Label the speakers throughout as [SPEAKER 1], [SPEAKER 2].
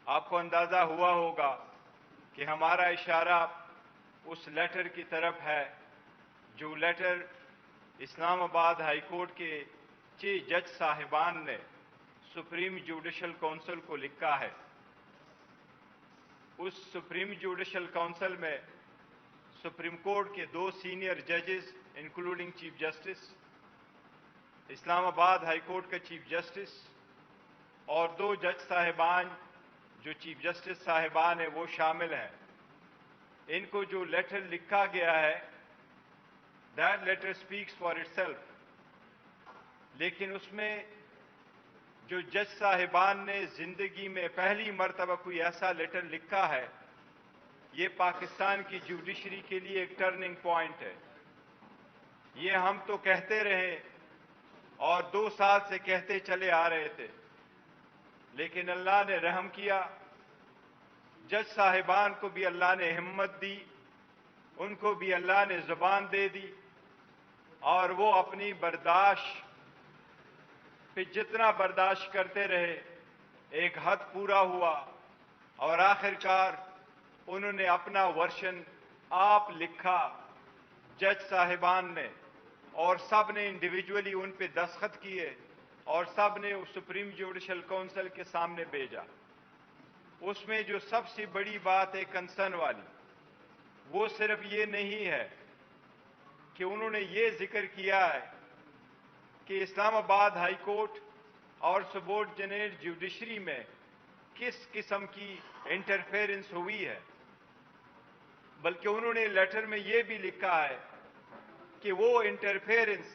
[SPEAKER 1] آپ کو اندازہ ہوا ہوگا کہ ہمارا اشارہ اس لیٹر کی طرف ہے جو لیٹر اسلام آباد ہائی کورٹ کے 6 جج صاحبان نے سپریم جوڈیشل کونسل کو لکھا ہے۔ اس سپریم جوڈیشل کونسل میں سپریم کورٹ کے 2 سینئر ججز انکلوڈنگ چیف جسٹس، اسلام آباد ہائی کورٹ کا چیف جسٹس اور 2 جج صاحبان جو چیف جسٹس صاحبان ہیں وہ شامل ہیں۔ ان کو جو لیٹر لکھا گیا ہے that letter speaks for itself, لیکن اس میں جو جج صاحبان نے زندگی میں پہلی مرتبہ کوئی ایسا لیٹر لکھا ہے، یہ پاکستان کی جوڈیشری کے لیے ایک ٹرننگ پوائنٹ ہے۔ یہ ہم تو کہتے رہے اور 2 سال سے کہتے چلے آ رہے تھے، لیکن اللہ نے رحم کیا، جج صاحبان کو بھی اللہ نے ہمت دی، ان کو بھی اللہ نے زبان دے دی، اور وہ اپنی برداشت پہ جتنا برداشت کرتے رہے ایک حد پورا ہوا، اور آخرکار انہوں نے اپنا ورشن آپ لکھا جج صاحبان نے، اور سب نے انڈیویجولی ان پہ دستخط کیے اور سب نے سپریم جوڈیشل کونسل کے سامنے بھیجا۔ اس میں جو سب سے بڑی بات ہے کنسرن والی، وہ صرف یہ نہیں ہے کہ انہوں نے یہ ذکر کیا ہے کہ اسلام آباد ہائی کورٹ اور سبورڈینیٹ جوڈیشری میں کس قسم کی انٹرفیرنس ہوئی ہے، بلکہ انہوں نے لیٹر میں یہ بھی لکھا ہے کہ وہ انٹرفیرنس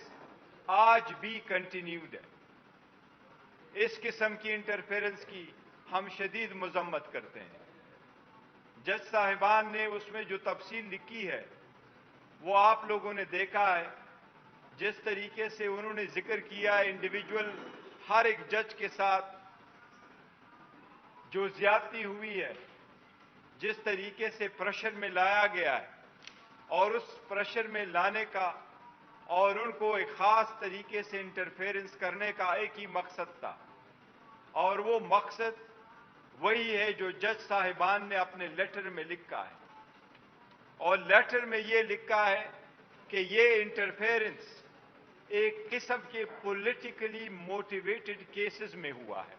[SPEAKER 1] آج بھی کنٹینیوڈ ہے۔ اس قسم کی انٹرفیرنس کی ہم شدید مذمت کرتے ہیں۔ جج صاحبان نے اس میں جو تفصیل لکھی ہے وہ آپ لوگوں نے دیکھا ہے، جس طریقے سے انہوں نے ذکر کیا ہے انڈیویجول ہر ایک جج کے ساتھ جو زیادتی ہوئی ہے، جس طریقے سے پریشر میں لایا گیا ہے، اور اس پریشر میں لانے کا اور ان کو ایک خاص طریقے سے انٹرفیرنس کرنے کا ایک ہی مقصد تھا، اور وہ مقصد وہی ہے جو جج صاحبان نے اپنے لیٹر میں لکھا ہے۔ اور لیٹر میں یہ لکھا ہے کہ یہ انٹرفیرنس ایک قسم کے پولیٹیکلی موٹیویٹڈ کیسز میں ہوا ہے۔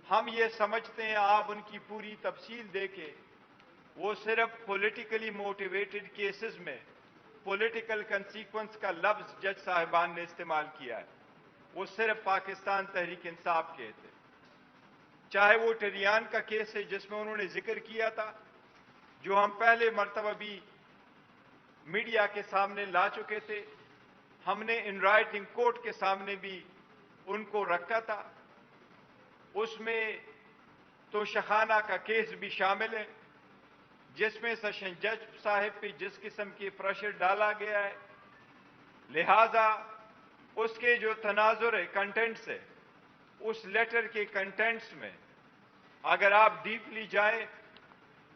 [SPEAKER 1] ہم یہ سمجھتے ہیں، آپ ان کی پوری تفصیل دیکھیں، وہ صرف پولیٹیکلی موٹیویٹڈ کیسز میں پولیٹیکل کنسیکوینس کا لفظ جج صاحبان نے استعمال کیا ہے، وہ صرف پاکستان تحریک انصاف کے تھے۔ چاہے وہ ٹریان کا کیس ہے جس میں انہوں نے ذکر کیا تھا، جو ہم پہلے مرتبہ بھی میڈیا کے سامنے لا چکے تھے، ہم نے ان رائٹنگ کورٹ کے سامنے بھی ان کو رکھا تھا، اس میں توشخانہ کا کیس بھی شامل ہے جس میں سیشن جج صاحب پہ جس قسم کی پریشر ڈالا گیا ہے، لہذا اس کے جو تناظر ہے، کنٹینٹس ہے، اس لیٹر کے کنٹینٹس میں اگر آپ ڈیپلی جائیں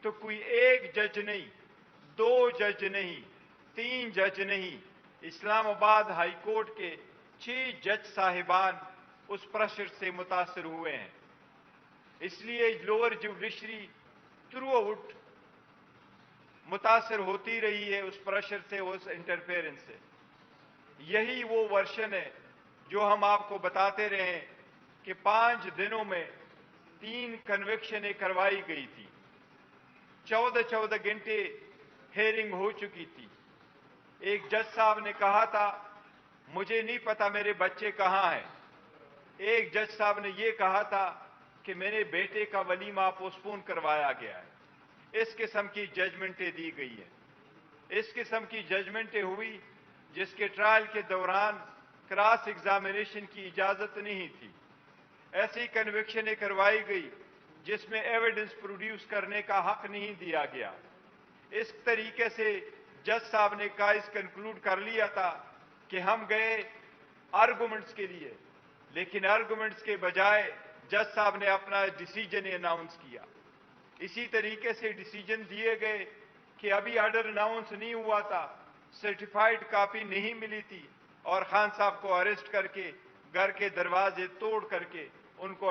[SPEAKER 1] تو کوئی ایک جج نہیں، 2 جج نہیں، 3 جج نہیں، اسلام آباد ہائی کورٹ کے 6 جج صاحبان اس پریشر سے متاثر ہوئے ہیں۔ اس لیے لوور جوڈیشری تھرو آؤٹ متاثر ہوتی رہی ہے اس پریشر سے، اس انٹرفیرنس سے۔ یہی وہ ورشن ہے جو ہم آپ کو بتاتے رہے کہ 5 دنوں میں 3 کنوکشنیں کروائی گئی تھی، 14 گھنٹے ہیئرنگ ہو چکی تھی۔ ایک جج صاحب نے کہا تھا مجھے نہیں پتا میرے بچے کہاں ہیں، ایک جج صاحب نے یہ کہا تھا کہ میرے بیٹے کا ولیمہ پوسٹپون کروایا گیا ہے۔ اس قسم کی ججمنٹیں دی گئی ہیں، اس قسم کی ججمنٹیں ہوئی جس کے ٹرائل کے دوران کراس ایگزامینیشن کی اجازت نہیں تھی، ایسی کنوکشنیں کروائی گئی جس میں ایویڈنس پروڈیوس کرنے کا حق نہیں دیا گیا۔ اس طریقے سے جج صاحب نے کیس کنکلوڈ کر لیا تھا کہ ہم گئے آرگومنٹس کے لیے، لیکن آرگومنٹس کے بجائے جج صاحب نے اپنا ڈیسیجن اناؤنس کیا۔ اسی طریقے سے ڈیسیجن دیے گئے کہ ابھی آرڈر اناؤنس نہیں ہوا تھا، سرٹیفائیڈ کاپی نہیں ملی تھی، اور خان صاحب کو اریسٹ کر کے گھر کے دروازے توڑ کر کے ان کو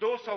[SPEAKER 1] 200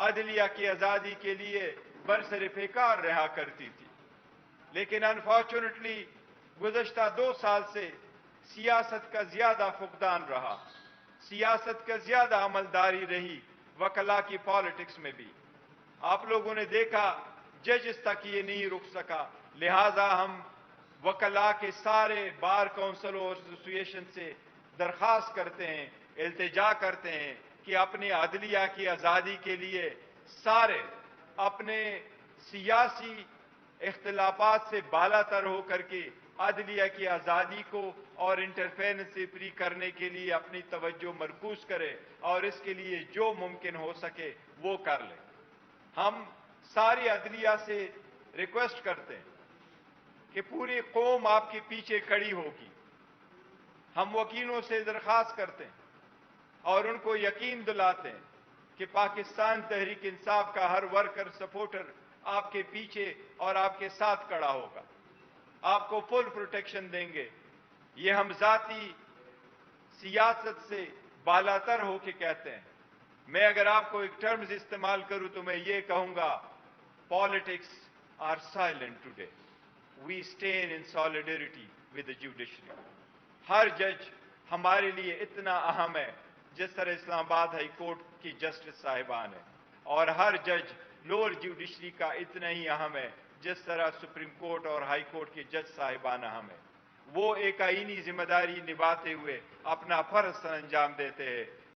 [SPEAKER 1] عدلیہ کی آزادی کے لیے برسر پیکار رہا کرتی تھی، لیکن انفارچونیٹلی گزشتہ 2 سال سے سیاست کا زیادہ فقدان رہا، سیاست کا زیادہ عملداری رہی وکلا کی پالیٹکس میں بھی۔ آپ لوگوں نے دیکھا ججز تک یہ نہیں رک سکا، لہذا ہم وکلا کے سارے بار کونسلوں اور ایسوسی ایشن سے درخواست کرتے ہیں، التجا کرتے ہیں کہ اپنی عدلیہ کی آزادی کے لیے سارے اپنے سیاسی اختلافات سے بالا تر ہو کر کے عدلیہ کی آزادی کو اور انٹرفیرنس سے فری کرنے کے لیے اپنی توجہ مرکوز کرے اور اس کے لیے جو ممکن ہو سکے وہ کر لیں۔ ہم ساری عدلیہ سے ریکویسٹ کرتے ہیں کہ پوری قوم آپ کے پیچھے کھڑی ہوگی۔ ہم وکیلوں سے درخواست کرتے ہیں اور ان کو یقین دلاتے ہیں کہ پاکستان تحریک انصاف کا ہر ورکر سپورٹر آپ کے پیچھے اور آپ کے ساتھ کھڑا ہوگا، آپ کو فل پروٹیکشن دیں گے۔ یہ ہم ذاتی سیاست سے بالاتر ہو کے کہتے ہیں۔ میں اگر آپ کو ایک ٹرمز استعمال کروں تو میں یہ کہوں گا، politics are silent today, we stand in solidarity with the judiciary. ہر جج ہمارے لیے اتنا اہم ہے جس طرح اسلام آباد ہائی کورٹ کی جسٹس صاحبان ہے، اور ہر جج لوور جوڈیشری کا اتنا ہی اہم ہے جس طرح سپریم کورٹ اور ہائی کورٹ کے جج صاحبان اہم ہیں۔ وہ ایک آئینی ذمہ داری نبھاتے ہوئے اپنا فرض سر انجام دیتے ہیں